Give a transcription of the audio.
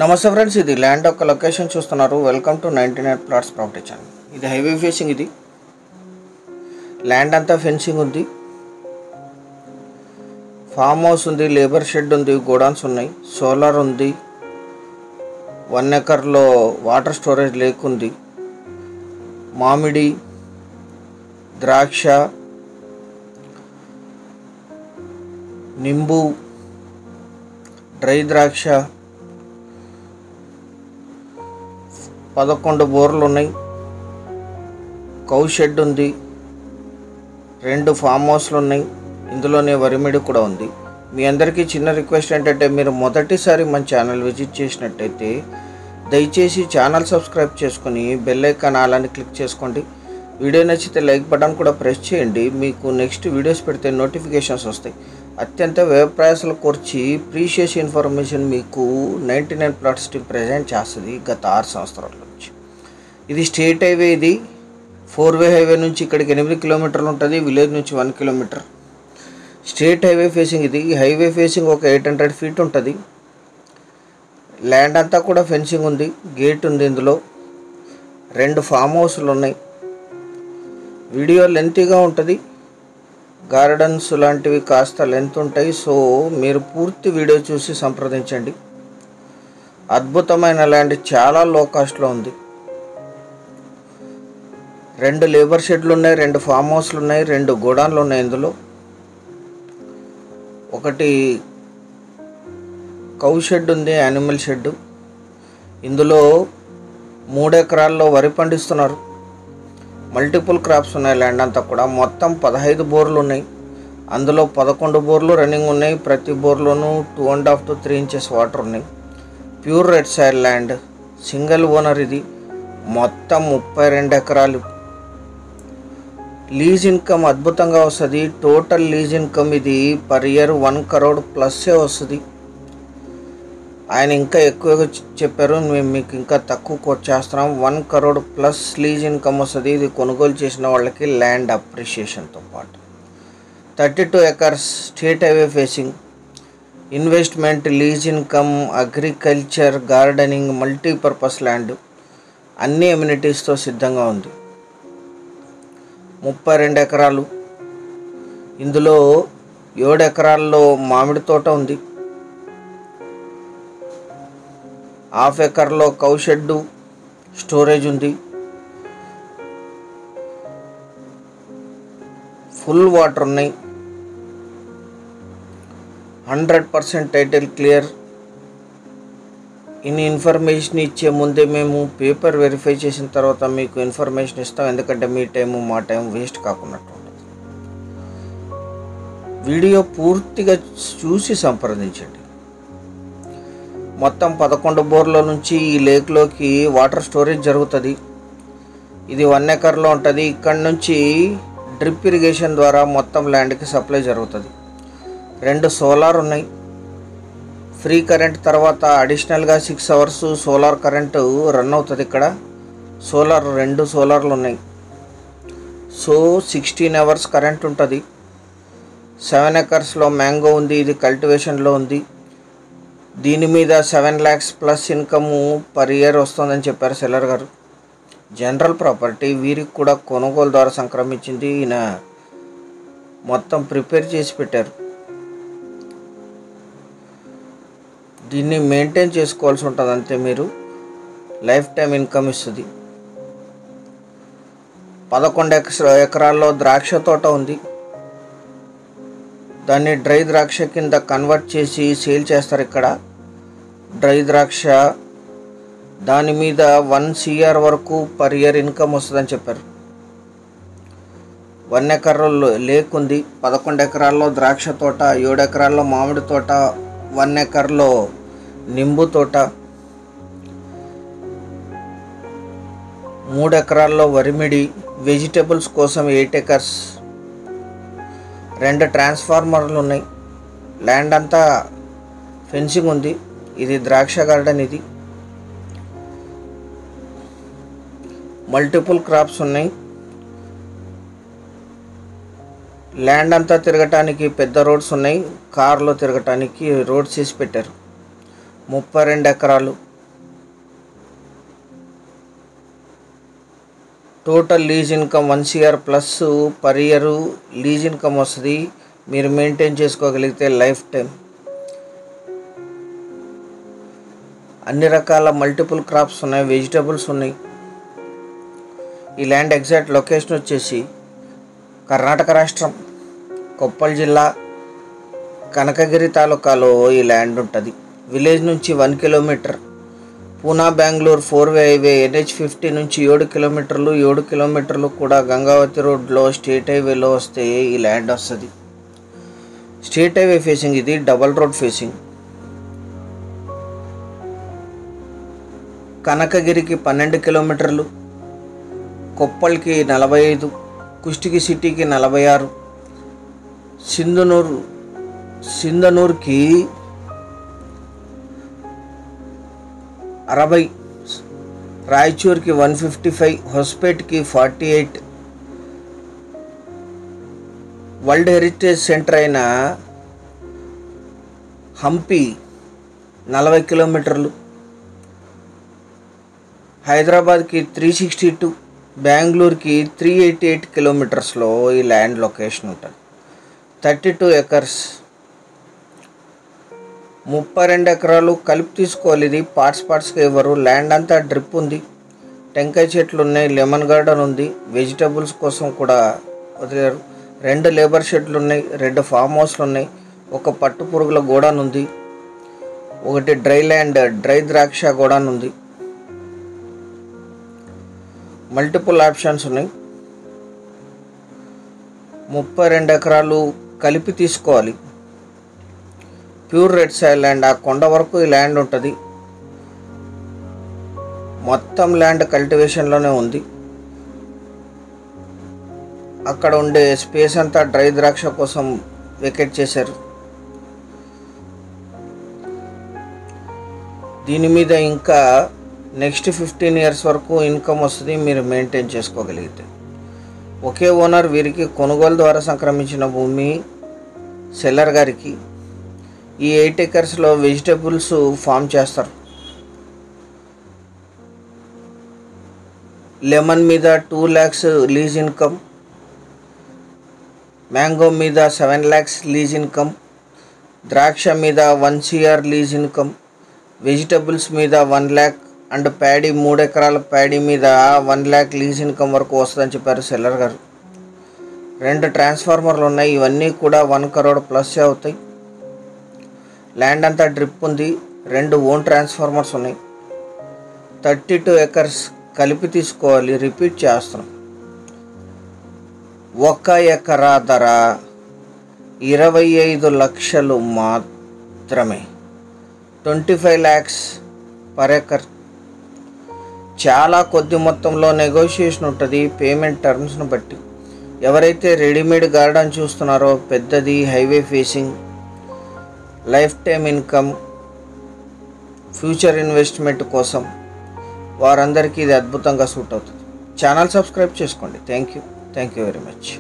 నమస్తే ఫ్రెండ్స్, ఇది ల్యాండ్ యొక్క లొకేషన్ చూస్తున్నారు. Welcome to 99 plots property channel. ఇది హైవే ఫేసింగ్. ఇది ల్యాండ్ అంతా ఫెన్సింగ్ ఉంది, ఫామ్ హౌస్ ఉంది, లేబర్ షెడ్ ఉంది, గోడౌన్స్ ఉన్నాయి, సోలార్ ఉంది, 1 ఎకర్లో వాటర్ స్టోరేజ్ లేక్ ఉంది, మామిడి, ద్రాక్ష, నింబు, డ్రై ద్రాక్ష, 11 బోర్లు ఉన్నాయి, కౌ షెడ్ ఉంది, 2 ఫామ్ హౌస్లు ఉన్నాయి, ఇందులోనే వరిమిడి కూడా ఉంది. మీ అందరికీ చిన్న రిక్వెస్ట్ ఏంటంటే, మీరు మొదటిసారి మన ఛానల్ విజిట్ చేసినట్టయితే దయచేసి ఛానల్ సబ్స్క్రైబ్ చేసుకుని బెల్ ఐకాన్ అలాని క్లిక్ చేసుకోండి. వీడియో నచ్చితే లైక్ బటన్ కూడా ప్రెస్ చేయండి. మీకు నెక్స్ట్ వీడియోస్ పెడితే నోటిఫికేషన్స్ వస్తాయి. అత్యంత వ్యయ ప్రయాసాలు కూర్చి ప్రీషియస్ ఇన్ఫర్మేషన్ మీకు 99 ప్లాట్స్ టీమ్ ప్రజెంట్ చేస్తుంది గత 6 సంవత్సరాల నుంచి. ఇది స్టేట్ హైవే. ఇది 4-వే హైవే నుంచి ఇక్కడికి 8 కిలోమీటర్లు ఉంటుంది, విలేజ్ నుంచి 1 కిలోమీటర్. State highway facing. ఇది హైవే ఫేసింగ్ ఒక 800 ఫీట్ ఉంటుంది. ల్యాండ్ అంతా కూడా ఫెన్సింగ్ ఉంది, గేట్ ఉంది, ఇందులో 2 ఫామ్ హౌస్లు ఉన్నాయి. వీడియో లెంతీగా ఉంటుంది, గార్డెన్స్ లాంటివి కాస్త లెంత్ ఉంటాయి. సో మీరు పూర్తి వీడియో చూసి సంప్రదించండి. అద్భుతమైన ల్యాండ్, చాలా లో కాస్ట్లో ఉంది. 2 లేబర్ షెడ్లు ఉన్నాయి, 2 ఫామ్ హౌస్లు ఉన్నాయి, 2 గోడౌన్లు ఉన్నాయి. ఇందులో ఒకటి కౌ షెడ్ ఉంది, యానిమల్ షెడ్. ఇందులో 3 ఎకరాల్లో వరి పండిస్తున్నారు. మల్టిపుల్ క్రాప్స్ ఉన్నాయి. ల్యాండ్ అంతా కూడా మొత్తం 15 బోర్లు ఉన్నాయి. అందులో 11 బోర్లు రన్నింగ్ ఉన్నాయి. ప్రతి బోర్లోనూ 2.5 to 3 inches వాటర్ ఉన్నాయి. Pure red soil land, single owner. ఇది మొత్తం 32 ఎకరాలు. లీజ్ ఇన్కమ్ అద్భుతంగా వస్తుంది. టోటల్ లీజ్ ఇన్కమ్ ఇది పర్ ఇయర్ 1 crore ప్లస్సే వస్తుంది. ఆయన ఇంకా ఎక్కువగా చెప్పారు, మేము మీకు ఇంకా తక్కువ కోట్ చేస్తున్నాం. 1 crore ప్లస్ లీజ్ ఇన్కమ్ వస్తుంది. ఇది కొనుగోలు చేసిన వాళ్ళకి ల్యాండ్ అప్రిషియేషన్తో పాటు. 32 acres state highway facing. Investment, lease income, agriculture, gardening, multipurpose land, అన్ని ఎమ్యూనిటీస్తో సిద్ధంగా ఉంది. 32 ఎకరాలు. ఇందులో 7 ఎకరాల్లో మామిడి తోట ఉంది, 1/2 ఎకర్లో కౌ షెడ్డు, స్టోరేజ్ ఉంది, ఫుల్ వాటర్ ఉన్నాయి, 100% టైటిల్ క్లియర్. ఇన్ని ఇన్ఫర్మేషన్ ఇచ్చే ముందే మేము పేపర్ వెరిఫై చేసిన తర్వాత మీకు ఇన్ఫర్మేషన్ ఇస్తాం. ఎందుకంటే మీ టైము మా టైం వేస్ట్ కాకున్నట్టు ఉంటుంది. వీడియో పూర్తిగా చూసి సంప్రదించండి. మొత్తం 11 బోర్ల నుంచి ఈ లేక్లోకి వాటర్ స్టోరేజ్ జరుగుతుంది. ఇది 1 ఎకర్లో ఉంటుంది. ఇక్కడ నుంచి డ్రిప్ ఇరిగేషన్ ద్వారా మొత్తం ల్యాండ్కి సప్లై జరుగుతుంది. 2 సోలార్ ఉన్నాయి. ఫ్రీ కరెంట్ తర్వాత అడిషనల్గా 6 hours సోలార్ కరెంటు రన్ అవుతుంది. ఇక్కడ సోలార్ 2 సోలార్లు ఉన్నాయి. సో 16 hours కరెంట్ ఉంటుంది. 7 ఎకర్స్లో మ్యాంగో ఉంది, ఇది కల్టివేషన్లో ఉంది. దీని మీద 7 lakhs plus income per year వస్తుందని చెప్పారు సెల్లర్ గారు. జనరల్ ప్రాపర్టీ, వీరికి కూడా కొనుగోలు ద్వారా సంక్రమించింది. ఈయన మొత్తం ప్రిపేర్ చేసి పెట్టారు. దీన్ని మెయింటైన్ చేసుకోవాల్సి ఉంటుంది అంతే. మీరు లైఫ్ టైం ఇన్కమ్ ఇస్తుంది. 11 ఎకరాల్లో ద్రాక్ష తోట ఉంది. దాన్ని డ్రై ద్రాక్ష కింద కన్వర్ట్ చేసి సేల్ చేస్తారు. ఇక్కడ డ్రై ద్రాక్ష, దాని మీద 1 crore వరకు పర్ ఇయర్ ఇన్కమ్ వస్తుందని చెప్పారు. 1 ఎకర్లో లేక్ ఉంది, 11 ఎకరాల్లో ద్రాక్ష తోట, 7 ఎకరాల్లో మామిడి తోట, 1 ఎకర్లో నింబు తోట, 3 ఎకరాల్లో వరిమిడి, వెజిటేబుల్స్ కోసం 8 acres, 2 ట్రాన్స్ఫార్మర్లు ఉన్నాయి. ల్యాండ్ అంతా ఫెన్సింగ్ ఉంది. ఇది ద్రాక్ష గార్డెన్. ఇది మల్టిపుల్ క్రాప్స్ ఉన్నాయి. ల్యాండ్ అంతా తిరగటానికి పెద్ద రోడ్స్ ఉన్నాయి, కార్లో తిరగటానికి రోడ్స్ చేసి పెట్టారు. 32 ఎకరాలు total lease income 1 CR plus per year lease income వస్తుంది. మీరు మెయింటైన్ చేసుకోగలిగితే లైఫ్ టైం. అన్ని రకాల మల్టిపుల్ క్రాప్స్ ఉన్నాయి, వెజిటబుల్స్ ఉన్నాయి. ఈ ల్యాండ్ ఎగ్జాక్ట్ లొకేషన్ వచ్చేసి కర్ణాటక రాష్ట్రం, కొప్పల్ జిల్లా, కనకగిరి తాలూకాలో ఈ ల్యాండ్ ఉంటుంది. విలేజ్ నుంచి 1 కిలోమీటర్. పూనా బెంగళూరు 4-వే హైవే NH50 నుంచి 7 కిలోమీటర్లు. 7 కిలోమీటర్లు కూడా గంగావతి రోడ్లో స్టేట్ హైవేలో వస్తే ఈ ల్యాండ్ వస్తుంది. స్టేట్ హైవే ఫేసింగ్, ఇది డబల్ రోడ్ ఫేసింగ్. కనకగిరికి 12 కిలోమీటర్లు, కొప్పల్కి 45, కుష్టికి సిటీకి 46, సింధనూరుకి 60, రాయచూర్కి 155, హొస్పేట్కి 48, వరల్డ్ హెరిటేజ్ సెంటర్ అయిన హంపి 40 కిలోమీటర్లు, హైదరాబాద్కి 362, బెంగళూరుకి 388 కిలోమీటర్స్లో ఈ ల్యాండ్ లొకేషన్ ఉంటుంది. 32 ఎకర్స్, 32 ఎకరాలు కలిపి తీసుకోవాలి. ఇది పార్ట్స్గా ఇవ్వరు. ల్యాండ్ అంతా డ్రిప్ ఉంది, టెంకాయ చెట్లు ఉన్నాయి, లెమన్ గార్డెన్ ఉంది, వెజిటబుల్స్ కోసం కూడా వదిలేరు. 2 లేబర్ షెడ్లు ఉన్నాయి, 2 ఫామ్ హౌస్లు ఉన్నాయి, 1 పట్టు పురుగుల గోడాన్ ఉంది, 1 డ్రై ద్రాక్ష గోడాన్ ఉంది. మల్టిపుల్ ఆప్షన్స్ ఉన్నాయి. 32 ఎకరాలు కలిపి తీసుకోవాలి. Pure red soil land. ఆ కొండ వరకు ఈ ల్యాండ్ ఉంటుంది. మొత్తం ల్యాండ్ కల్టివేషన్లోనే ఉంది. అక్కడ ఉండే స్పేస్ అంతా డ్రై ద్రాక్ష కోసం వెకేట్ చేశారు. దీని మీద ఇంకా నెక్స్ట్ 15 ఇయర్స్ వరకు ఇన్కమ్ వస్తుంది, మీరు మెయింటైన్ చేసుకోగలిగితే. ఒకే ఓనర్. వీరికి కొనుగోలు ద్వారా సంక్రమించిన భూమి సెల్లర్ గారికి. ఈ 8 ఎకర్స్లో వెజిటబుల్స్ ఫామ్ చేస్తారు. లెమన్ మీద 2 lakhs లీజ్ ఇన్కమ్, మ్యాంగో మీద 7 lakhs లీజ్ ఇన్కమ్, ద్రాక్ష మీద 1 CR లీజ్ ఇన్కమ్, వెజిటబుల్స్ మీద 1 lakh అండ్ ప్యాడీ 3 ఎకరాల ప్యాడీ మీద 1 lakh లీజ్ ఇన్కమ్ వరకు వస్తుందని చెప్పారు సెల్లర్ గారు. 2 ట్రాన్స్ఫార్మర్లు ఉన్నాయి. ఇవన్నీ కూడా 1 crore ప్లస్ అవుతాయి. ల్యాండ్ అంతా డ్రిప్ ఉంది, 2 ఓన్ ట్రాన్స్ఫార్మర్స్ ఉన్నాయి. 32 ఎకర్స్ కలిపి తీసుకోవాలి. రిపీట్ చేస్తున్నాం. 1 ఎకరా ధర 25 లక్షలు మాత్రమే. 25 lakhs పర్ ఎకర్. చాలా కొద్ది మొత్తంలో నెగోషియేషన్ ఉంటుంది పేమెంట్ టర్మ్స్ను బట్టి. ఎవరైతే రెడీమేడ్ గార్డెన్ చూస్తున్నారో, పెద్దది, highway facing, life time income, future investment కోసం, వారందరికీ ఇది అద్భుతంగా సూట్ అవుతుంది. ఛానల్ సబ్స్క్రైబ్ చేసుకోండి. Thank you very much.